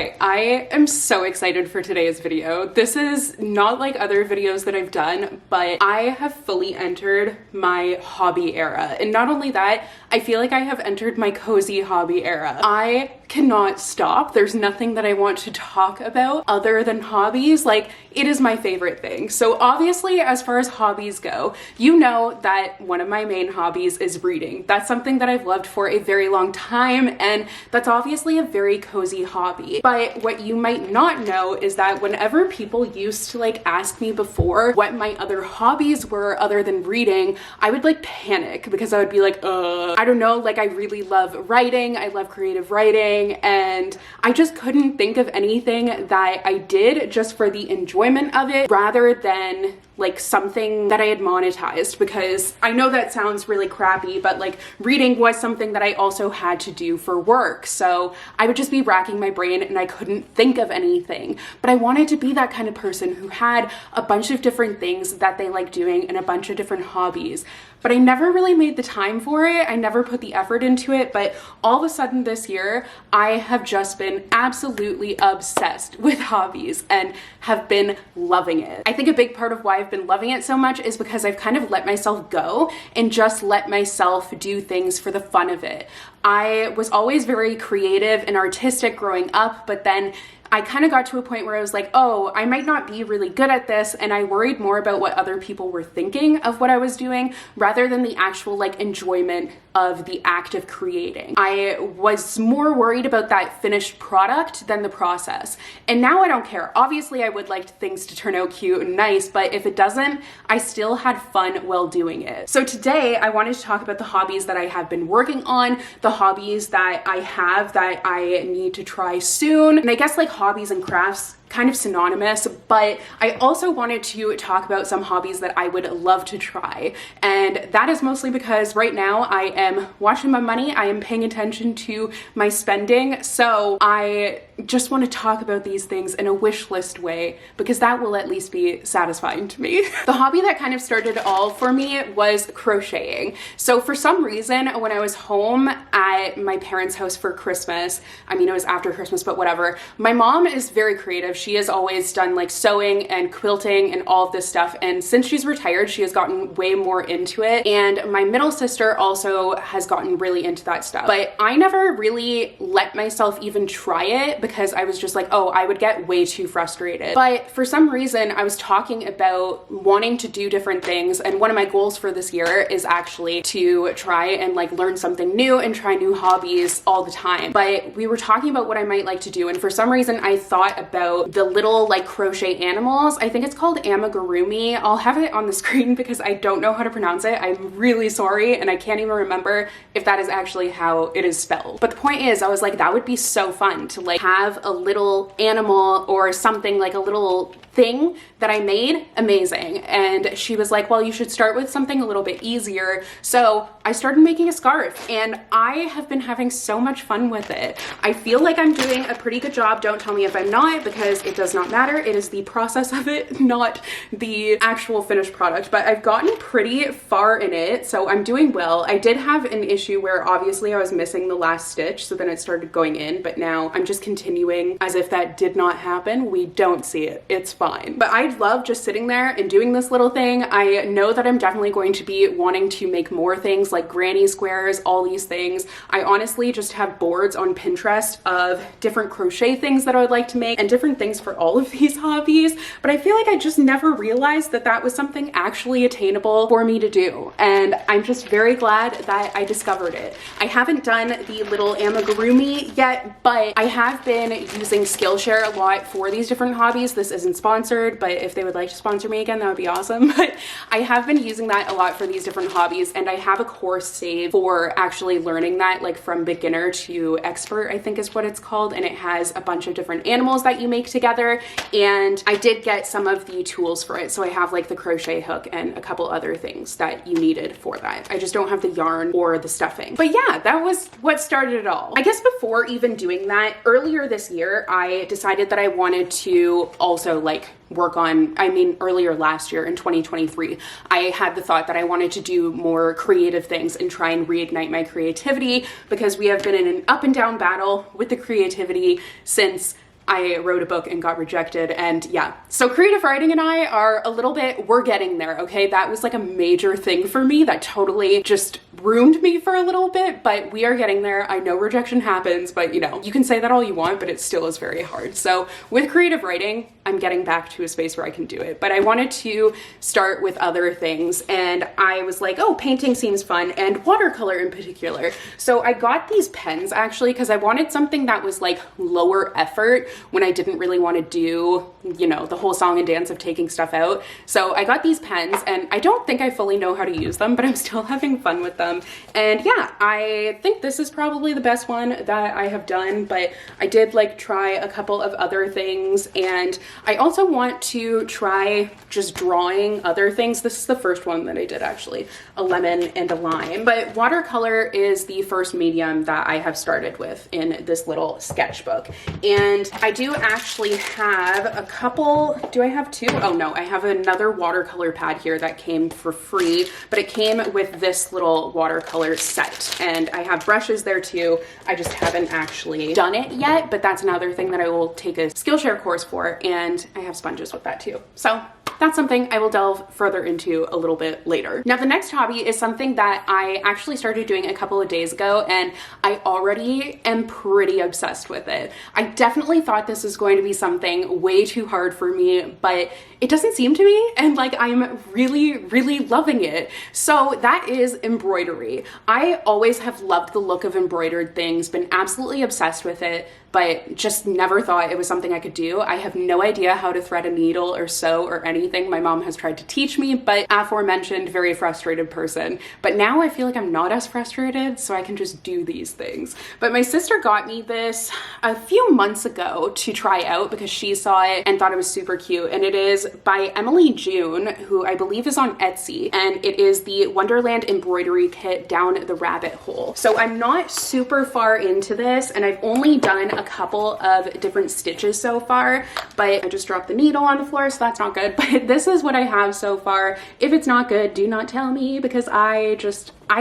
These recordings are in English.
Okay, I am so excited for today's video. This is not like other videos that I've done, but I have fully entered my hobby era. And not only that, I feel like I have entered my cozy hobby era. I cannot stop. There's nothing that I want to talk about other than hobbies. Like, it is my favorite thing. So obviously, as far as hobbies go, you know that one of my main hobbies is reading. That's something that I've loved for a very long time, and that's obviously a very cozy hobby. But what you might not know is that whenever people used to like ask me before what my other hobbies were other than reading, I would like panic because I would be like, I don't know, like I really love writing, I love creative writing, and I just couldn't think of anything that I did just for the enjoyment of it rather than like something that I had monetized, because I know that sounds really crappy, but like reading was something that I also had to do for work. So I would just be racking my brain and I couldn't think of anything. But I wanted to be that kind of person who had a bunch of different things that they like doing and a bunch of different hobbies. But I never really made the time for it. I never put the effort into it. But all of a sudden this year, I have just been absolutely obsessed with hobbies and have been loving it. I think a big part of why I've been loving it so much is because I've kind of let myself go and just let myself do things for the fun of it. I was always very creative and artistic growing up, but then I kind of got to a point where I was like, oh, I might not be really good at this, and I worried more about what other people were thinking of what I was doing rather than the actual like enjoyment of the act of creating. I was more worried about that finished product than the process. And now I don't care. Obviously, I would like things to turn out cute and nice, but if it doesn't, I still had fun while doing it. So today I wanted to talk about the hobbies that I have been working on, the hobbies that I have that I need to try soon. And I guess like hobbies and crafts kind of synonymous, but I also wanted to talk about some hobbies that I would love to try. And that is mostly because right now I am watching my money, I am paying attention to my spending. So I just want to talk about these things in a wish list way, because that will at least be satisfying to me. The hobby that kind of started it all for me was crocheting. So for some reason, when I was home at my parents' house for Christmas, I mean, it was after Christmas, but whatever, my mom is very creative. She has always done like sewing and quilting and all of this stuff. And since she's retired, she has gotten way more into it. And my middle sister also has gotten really into that stuff. But I never really let myself even try it because I was just like, oh, I would get way too frustrated. But for some reason, I was talking about wanting to do different things. And one of my goals for this year is actually to try and like learn something new and try new hobbies all the time. But we were talking about what I might like to do. And for some reason, I thought about the little like crochet animals. I think it's called amigurumi. I'll have it on the screen because I don't know how to pronounce it. I'm really sorry, and I can't even remember if that is actually how it is spelled. But the point is, I was like, that would be so fun to like have a little animal or something, like a little thing that I made amazing. And she was like, well, you should start with something a little bit easier. So I started making a scarf, and I have been having so much fun with it. I feel like I'm doing a pretty good job. Don't tell me if I'm not, because it does not matter. It is the process of it, not the actual finished product. But I've gotten pretty far in it, so I'm doing well. I did have an issue where obviously I was missing the last stitch, so then it started going in, but now I'm just continuing as if that did not happen. We don't see it. It's fine. But I love just sitting there and doing this little thing. I know that I'm definitely going to be wanting to make more things like granny squares, all these things. I honestly just have boards on Pinterest of different crochet things that I would like to make and different things for all of these hobbies. But I feel like I just never realized that that was something actually attainable for me to do. And I'm just very glad that I discovered it. I haven't done the little amigurumi yet, but I have been using Skillshare a lot for these different hobbies. This isn't sponsored, but if they would like to sponsor me again, that would be awesome. But I have been using that a lot for these different hobbies, and I have a course saved for actually learning that, like from beginner to expert, I think is what it's called. And it has a bunch of different animals that you make together. And I did get some of the tools for it. So I have like the crochet hook and a couple other things that you needed for that. I just don't have the yarn or the stuffing. But yeah, that was what started it all. I guess before even doing that, earlier this year, I decided that I wanted to also like work on, earlier last year in 2023, I had the thought that I wanted to do more creative things and try and reignite my creativity, because we have been in an up and down battle with the creativity since I wrote a book and got rejected, and yeah. So creative writing and I are a little bit, we're getting there, okay? That was like a major thing for me that totally just ruined me for a little bit, but we are getting there. I know rejection happens, but you know, you can say that all you want, but it still is very hard. So with creative writing, I'm getting back to a space where I can do it, but I wanted to start with other things, and I was like, oh, painting seems fun, and watercolor in particular. So I got these pens actually because I wanted something that was like lower effort when I didn't really want to do, you know, the whole song and dance of taking stuff out. So I got these pens, and I don't think I fully know how to use them, but I'm still having fun with them. And yeah, I think this is probably the best one that I have done, but I did like try a couple of other things, and I also want to try just drawing other things. This is the first one that I did actually, a lemon and a lime. But watercolor is the first medium that I have started with in this little sketchbook. And I do actually have a couple, do I have two? Oh no, I have another watercolor pad here that came for free, but it came with this little watercolor set. And I have brushes there too. I just haven't actually done it yet, but that's another thing that I will take a Skillshare course for, and I have sponges with that too. So that's something I will delve further into a little bit later. Now, the next hobby is something that I actually started doing a couple of days ago, and I already am pretty obsessed with it. I definitely thought this was going to be something way too hard for me, but it doesn't seem to be, and like I'm really, really loving it. So that is embroidery. I always have loved the look of embroidered things, been absolutely obsessed with it, but just never thought it was something I could do. I have no idea how to thread a needle or sew or anything. My mom has tried to teach me, but aforementioned, very frustrated person. But now I feel like I'm not as frustrated, so I can just do these things. But my sister got me this a few months ago to try out because she saw it and thought it was super cute. And it is by Emily June, who I believe is on Etsy, and it is the Wonderland embroidery kit Down the Rabbit Hole. So I'm not super far into this, and I've only done a couple of different stitches so far, but I just dropped the needle on the floor, so that's not good. But this is what I have so far. If it's not good, do not tell me, because I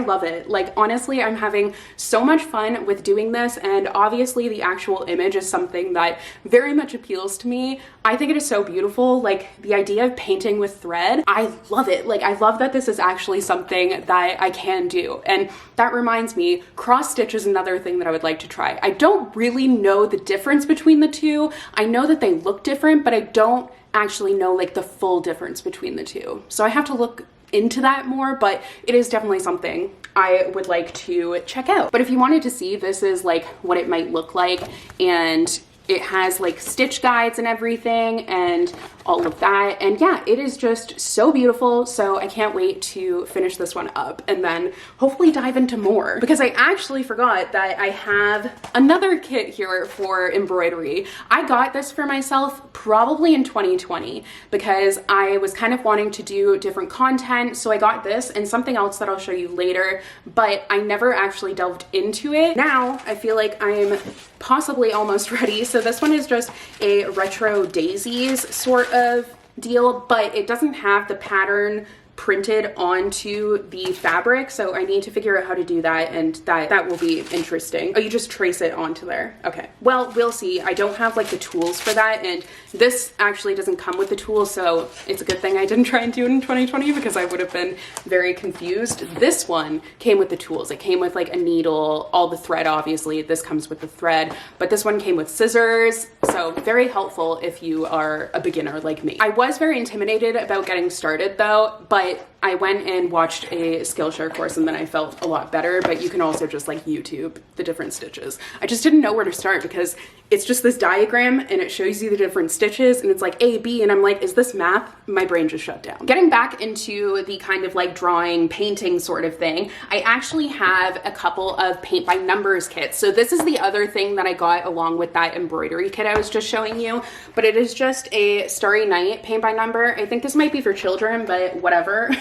love it. Like, honestly, I'm having so much fun with doing this, and obviously the actual image is something that very much appeals to me. I think it is so beautiful. Like, the idea of painting with thread, I love it. Like, I love that this is actually something that I can do. And that reminds me, cross stitch is another thing that I would like to try. I don't really know the difference between the two. I know that they look different, but I don't actually know like the full difference between the two. So I have to look into that more, but it is definitely something I would like to check out. But if you wanted to see, this is like what it might look like, and it has like stitch guides and everything and all of that. And yeah, it is just so beautiful. So I can't wait to finish this one up and then hopefully dive into more, because I actually forgot that I have another kit here for embroidery. I got this for myself probably in 2020 because I was kind of wanting to do different content. So I got this and something else that I'll show you later, but I never actually delved into it. Now I feel like I'm possibly almost ready. So this one is just a retro daisies sort of deal, but it doesn't have the pattern printed onto the fabric, so I need to figure out how to do that, and that will be interesting. Oh, you just trace it onto there. Okay, well, we'll see. I don't have like the tools for that, and this actually doesn't come with the tools, so it's a good thing I didn't try and do it in 2020 because I would have been very confused. This one came with the tools. It came with like a needle, all the thread, obviously. This comes with the thread, but this one came with scissors, so very helpful if you are a beginner like me. I was very intimidated about getting started though, but I went and watched a Skillshare course and then I felt a lot better, but you can also just like YouTube the different stitches. I just didn't know where to start because it's just this diagram and it shows you the different stitches and it's like A, B, and I'm like, is this math? My brain just shut down. Getting back into the kind of like drawing, painting sort of thing, I actually have a couple of paint by numbers kits. So this is the other thing that I got along with that embroidery kit I was just showing you, but it is just a Starry Night paint by number. I think this might be for children, but whatever.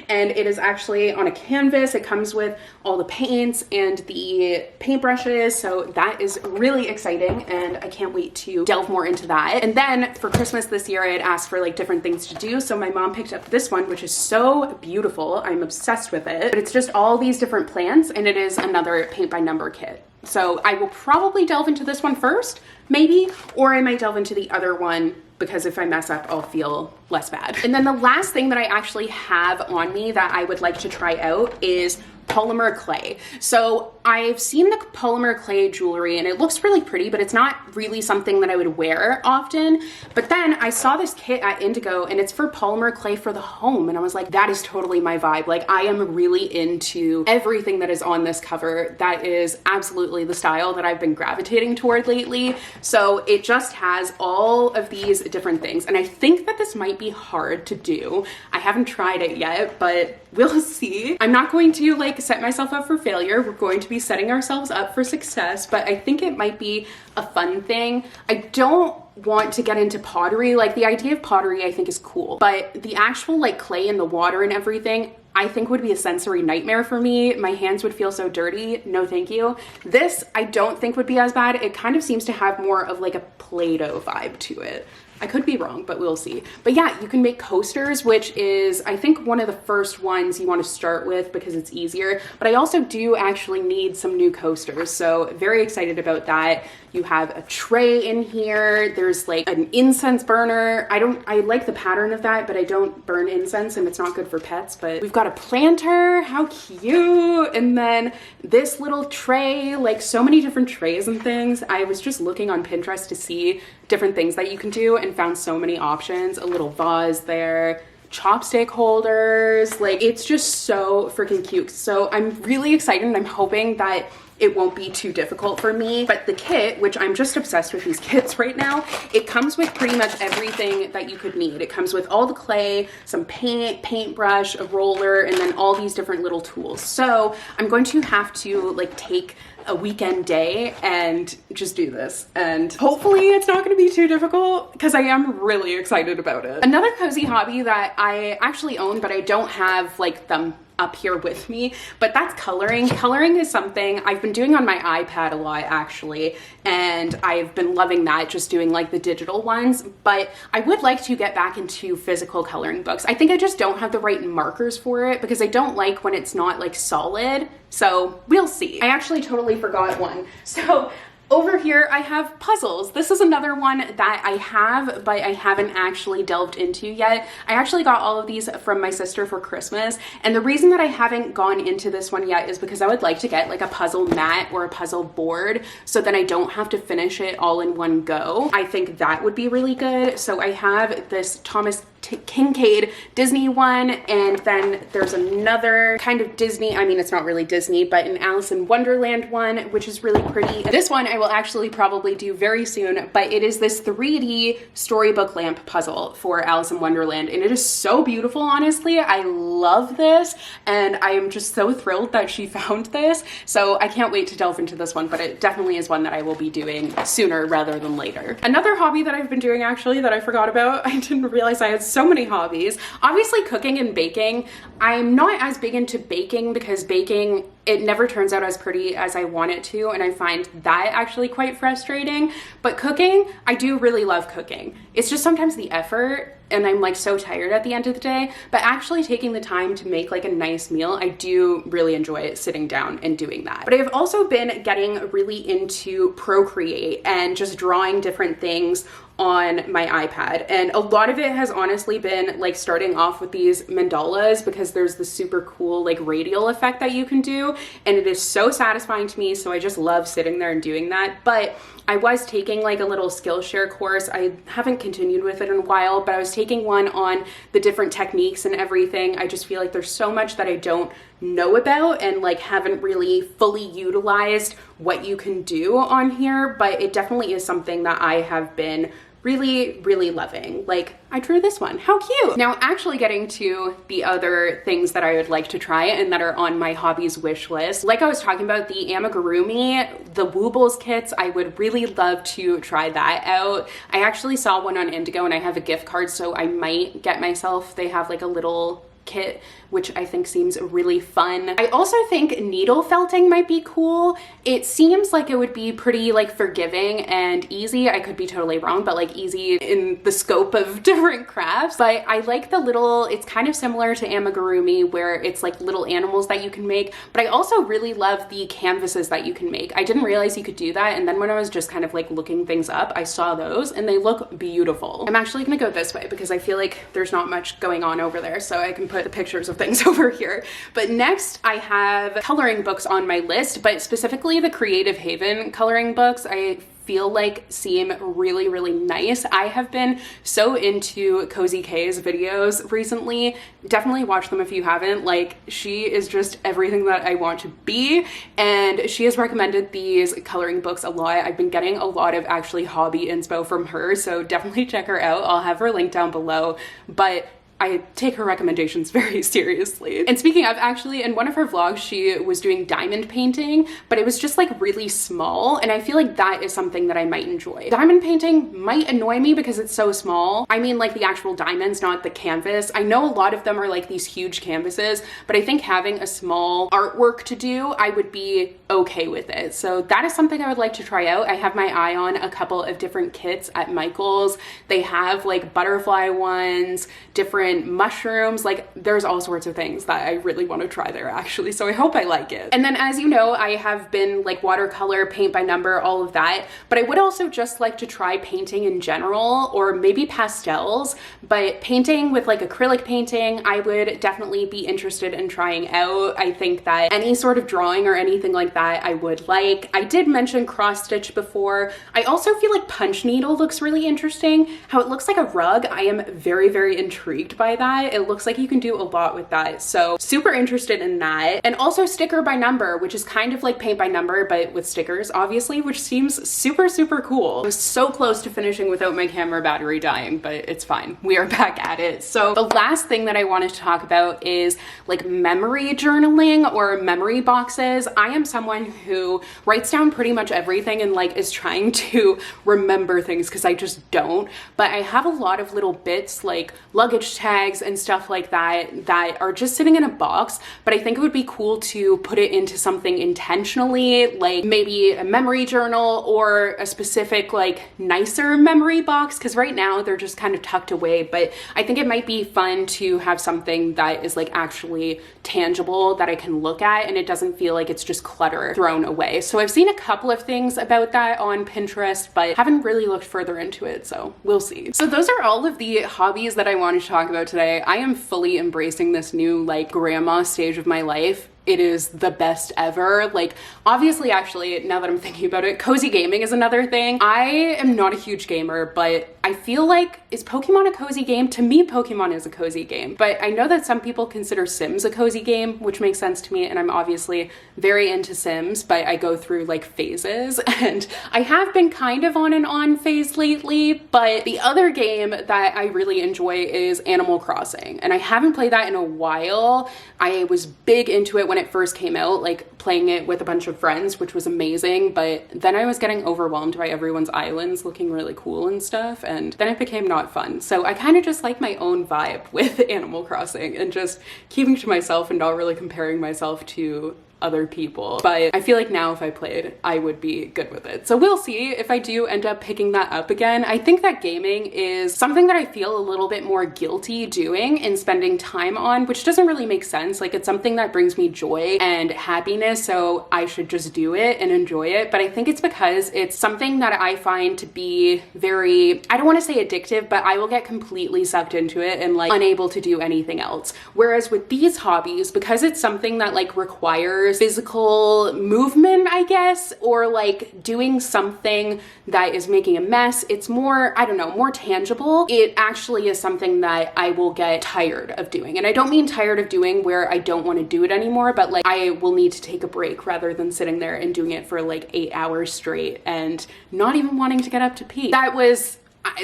And it is actually on a canvas. It comes with all the paints and the paintbrushes, so that is really exciting and I can't wait to delve more into that. And then for Christmas this year, I had asked for like different things to do, so my mom picked up this one, which is so beautiful. I'm obsessed with it, but it's just all these different plants and it is another paint by number kit. So I will probably delve into this one first, maybe, or I might delve into the other one because if I mess up, I'll feel less bad. And then the last thing that I actually have on me that I would like to try out is polymer clay. So I've seen the polymer clay jewelry and it looks really pretty, but it's not really something that I would wear often. But then I saw this kit at Indigo and it's for polymer clay for the home. And I was like, that is totally my vibe. Like I am really into everything that is on this cover. That is absolutely the style that I've been gravitating toward lately. So it just has all of these different things. And I think that this might be hard to do. I haven't tried it yet, but we'll see. I'm not going to like set myself up for failure. We're going to be setting ourselves up for success, but I think it might be a fun thing. I don't want to get into pottery. Like the idea of pottery I think is cool, but the actual like clay in the water and everything, I think would be a sensory nightmare for me. My hands would feel so dirty. No, thank you. This I don't think would be as bad. It kind of seems to have more of like a Play-Doh vibe to it. I could be wrong, but we'll see. But yeah, you can make coasters, which is, I think, one of the first ones you want to start with because it's easier. But I also do actually need some new coasters, so very excited about that. You have a tray in here. There's like an incense burner. I like the pattern of that, but I don't burn incense and it's not good for pets. But we've got a planter, how cute. And then this little tray, like so many different trays and things. I was just looking on Pinterest to see different things that you can do and found so many options. A little vase there, chopstick holders, like it's just so freaking cute. So I'm really excited and I'm hoping that it won't be too difficult for me. But the kit, which I'm just obsessed with these kits right now, it comes with pretty much everything that you could need. It comes with all the clay, some paint, paintbrush, a roller, and then all these different little tools. So I'm going to have to like take a weekend day and just do this. And hopefully it's not going to be too difficult because I am really excited about it. Another cozy hobby that I actually own, but I don't have like them up here with me, but that's coloring. Coloring is something I've been doing on my iPad a lot actually, and I've been loving that, just doing like the digital ones, but I would like to get back into physical coloring books. I think I just don't have the right markers for it because I don't like when it's not like solid, so we'll see. I actually totally forgot one. So over here, I have puzzles. This is another one that I have, but I haven't actually delved into yet. I actually got all of these from my sister for Christmas. And the reason that I haven't gone into this one yet is because I would like to get like a puzzle mat or a puzzle board so that I don't have to finish it all in one go. I think that would be really good. So I have this Thomas Kincaid Disney one, and then there's another kind of Disney, I mean it's not really Disney, but an Alice in Wonderland one, which is really pretty. This one I will actually probably do very soon, but it is this 3D storybook lamp puzzle for Alice in Wonderland, and it is so beautiful. Honestly, I love this, and I am just so thrilled that she found this, so I can't wait to delve into this one, but it definitely is one that I will be doing sooner rather than later. Another hobby that I've been doing actually that I forgot about, I didn't realize I had so many hobbies. Obviously cooking and baking. I'm not as big into baking because baking, it never turns out as pretty as I want it to, and I find that actually quite frustrating. But cooking, I do really love cooking. It's just sometimes the effort, and I'm like so tired at the end of the day, but actually taking the time to make like a nice meal, I do really enjoy sitting down and doing that. But I've also been getting really into Procreate and just drawing different things on my iPad, and a lot of it has honestly been like starting off with these mandalas because there's the super cool like radial effect that you can do, and it is so satisfying to me, so I just love sitting there and doing that. But I was taking like a little Skillshare course. I haven't continued with it in a while, but I was taking one on the different techniques and everything. I just feel like there's so much that I don't know about and like haven't really fully utilized what you can do on here, but it definitely is something that I have been really loving. Like I drew this one, how cute. Now actually getting to the other things that I would like to try and that are on my hobbies wish list. Like I was talking about the amigurumi, the Woobles kits, I would really love to try that out. I actually saw one on Indigo and I have a gift card, so I might get myself, they have like a little kit which I think seems really fun. I also think needle felting might be cool. It seems like it would be pretty like forgiving and easy. I could be totally wrong, but like easy in the scope of different crafts. But I like the little, it's kind of similar to amigurumi where it's like little animals that you can make, but I also really love the canvases that you can make. I didn't realize you could do that, and then when I was just kind of like looking things up, I saw those and they look beautiful. I'm actually gonna go this way because I feel like there's not much going on over there, so I can put the pictures of things over here. But next I have coloring books on my list, but specifically the Creative Haven coloring books I feel like seem really, really nice. I have been so into Cozy K's videos recently. Definitely watch them if you haven't. Like, she is just everything that I want to be, and she has recommended these coloring books a lot. I've been getting a lot of actually hobby inspo from her, so definitely check her out. I'll have her link down below, but I take her recommendations very seriously. And speaking of, actually, in one of her vlogs, she was doing diamond painting, but it was just like really small. And I feel like that is something that I might enjoy. Diamond painting might annoy me because it's so small. I mean like the actual diamonds, not the canvas. I know a lot of them are like these huge canvases, but I think having a small artwork to do, I would be okay with it. So that is something I would like to try out. I have my eye on a couple of different kits at Michael's. They have like butterfly ones, different mushrooms, like there's all sorts of things that I really want to try there actually, so I hope I like it. And then, as you know, I have been like watercolor, paint by number, all of that, but I would also just like to try painting in general, or maybe pastels. But painting with like acrylic painting, I would definitely be interested in trying out. I think that any sort of drawing or anything like that I would like. I did mention cross stitch before. I also feel like punch needle looks really interesting. How it looks like a rug, I am very, very intrigued by that. It looks like you can do a lot with that, so super interested in that. And also sticker by number, which is kind of like paint by number but with stickers, obviously, which seems super, super cool. I was so close to finishing without my camera battery dying, but it's fine, we are back at it. So the last thing that I wanted to talk about is like memory journaling or memory boxes. I am someone who writes down pretty much everything and like is trying to remember things because I just don't, but I have a lot of little bits like luggage tags and stuff like that that are just sitting in a box. But I think it would be cool to put it into something intentionally, like maybe a memory journal or a specific like nicer memory box, because right now they're just kind of tucked away. But I think it might be fun to have something that is like actually tangible that I can look at, and it doesn't feel like it's just clutter thrown away. So I've seen a couple of things about that on Pinterest, but haven't really looked further into it, so we'll see. So those are all of the hobbies that I wanted to talk about today. I am fully embracing this new like grandma stage of my life. It is the best ever. Like, obviously, actually, now that I'm thinking about it, cozy gaming is another thing. I am not a huge gamer, but I feel like, is Pokemon a cozy game? To me, Pokemon is a cozy game. But I know that some people consider Sims a cozy game, which makes sense to me, and I'm obviously very into Sims, but I go through like phases, and I have been kind of on an on phase lately. But the other game that I really enjoy is Animal Crossing, and I haven't played that in a while. I was big into it when it first came out, like playing it with a bunch of friends, which was amazing, but then I was getting overwhelmed by everyone's islands looking really cool and stuff, and then it became not fun. So I kind of just like my own vibe with Animal Crossing and just keeping to myself and not really comparing myself to other people. But I feel like now if I played, I would be good with it. So we'll see if I do end up picking that up again. I think that gaming is something that I feel a little bit more guilty doing and spending time on, which doesn't really make sense. Like, it's something that brings me joy and happiness, so I should just do it and enjoy it. But I think it's because it's something that I find to be very, I don't want to say addictive, but I will get completely sucked into it and like unable to do anything else. Whereas with these hobbies, because it's something that like requires physical movement, I guess, or like doing something that is making a mess, it's more, I don't know, more tangible. It actually is something that I will get tired of doing. And I don't mean tired of doing where I don't want to do it anymore, but like I will need to take a break rather than sitting there and doing it for like 8 hours straight and not even wanting to get up to pee. That was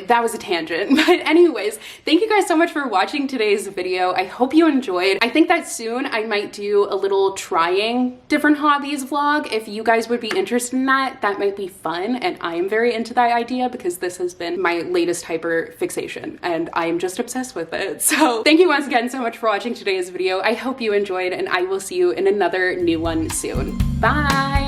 that was a tangent. But anyways, thank you guys so much for watching today's video. I hope you enjoyed. I think that soon I might do a little trying different hobbies vlog. If you guys would be interested in that, that might be fun. And I am very into that idea because this has been my latest hyper fixation and I am just obsessed with it. So thank you once again so much for watching today's video. I hope you enjoyed and I will see you in another new one soon. Bye.